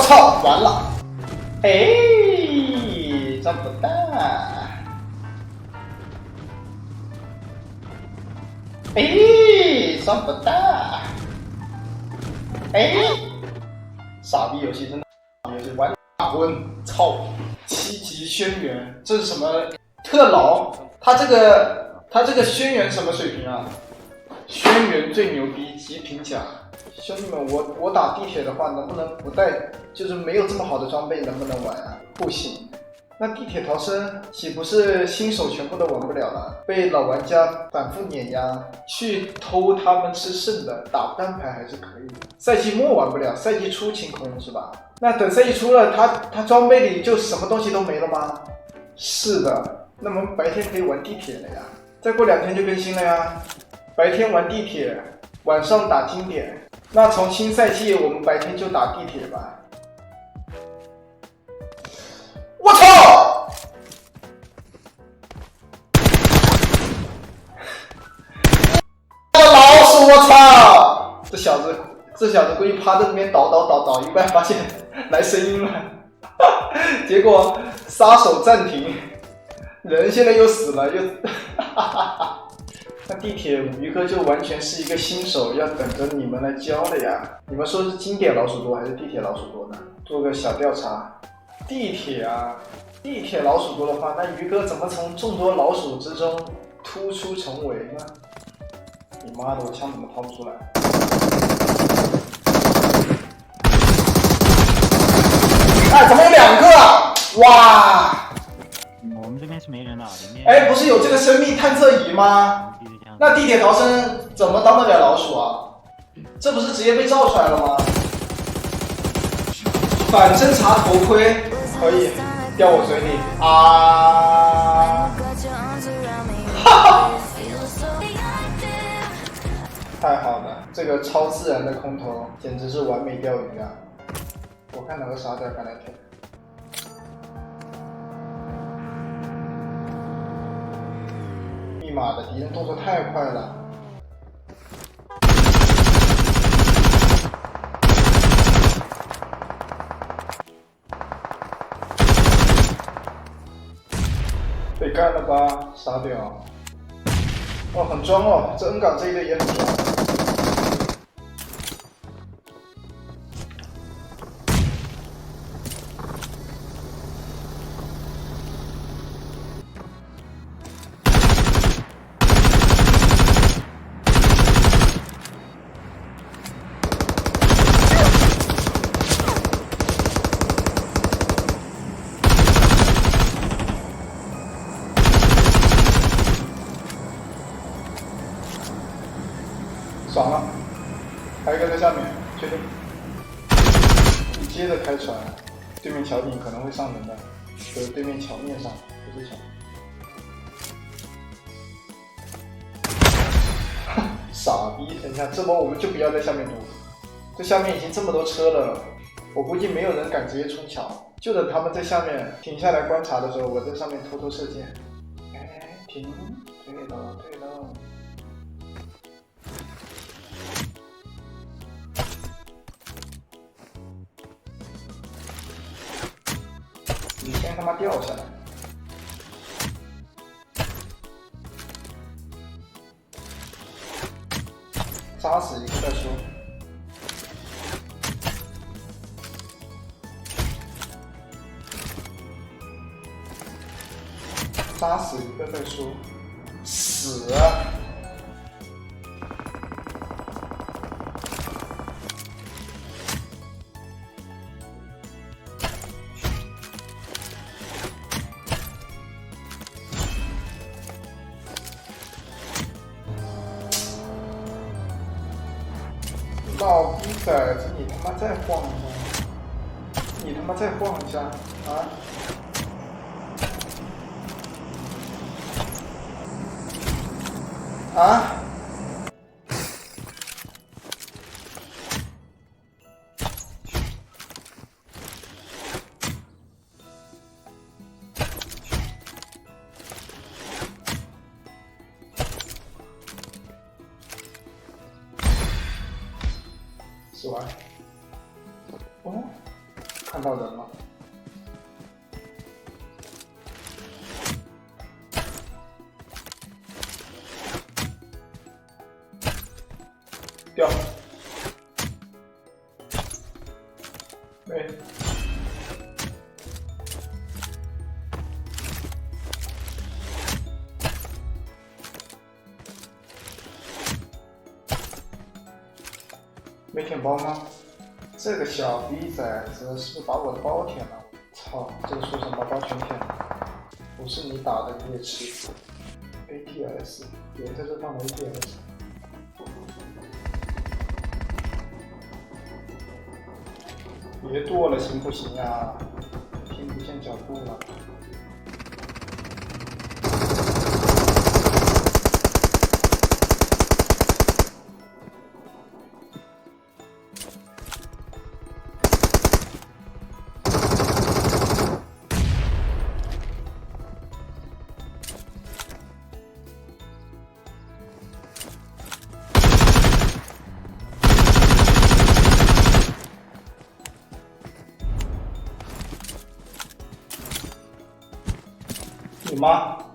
操，完了！哎，这不大。哎，这不大。哎，傻逼游戏真的，游戏玩打昏，操！7级轩辕，这是什么特劳？他这个轩辕什么水平啊？轩辕最牛逼，极品甲。兄弟们，我打地铁的话，能不能不带？就是没有这么好的装备，能不能玩啊？不行。那地铁逃生岂不是新手全部都玩不了了？被老玩家反复碾压，去偷他们吃剩的，打单排还是可以的。赛季末玩不了，赛季初清空是吧？那等赛季初了，他装备里就什么东西都没了吗？是的，那我们白天可以玩地铁了呀。再过2天就更新了呀。白天玩地铁，晚上打经典。那从新赛季我们白天就打地铁吧。我操！老鼠！我操！这小子估计趴在那边倒一半，发现来声音了，结果杀手暂停，人现在又死了，又那地铁鱼哥就完全是一个新手，要等着你们来教的呀。你们说是经典老鼠多还是地铁老鼠多呢？做个小调查。地铁啊，地铁老鼠多的话，那鱼哥怎么从众多老鼠之中突出重围呢？你妈的，我枪怎么掏不出来？哎，怎么有2个啊？哇！我们这边是没人了，里面。哎，不是有这个生命探测仪吗？那地铁逃生怎么当得了老鼠啊？这不是直接被照出来了吗？反侦察头盔可以掉我嘴里啊！哈哈，太好了，这个超自然的空投简直是完美钓鱼啊！我看哪个傻仔敢来舔。密码的敌人动作太快了。被干了吧，傻屌！哦，很装哦，这 N 港这一队也很装。爽了，还有一个在下面，确定。你接着开船，对面桥顶可能会上人的，就是对面桥面上，不是桥。傻逼！等一下，这波我们就不要在下面堵，这下面已经这么多车了，我估计没有人敢直接冲桥，就等他们在下面停下来观察的时候，我在上面偷偷射箭。哎，停，对了对了。你先他妈掉下来！杀死一个再说。杀死一个再说。死啊！老逼崽子，你他妈再晃一下！你他妈再晃一下啊！啊！死完。哦，看到人了。掉。对。没填包吗？这个小逼崽子是不是把我的包填了？操，这个书生把包全填了。不是你打的你也吃。ATS， 点在这放的 ATS。别剁了行不行呀？听不见脚步了。你妈！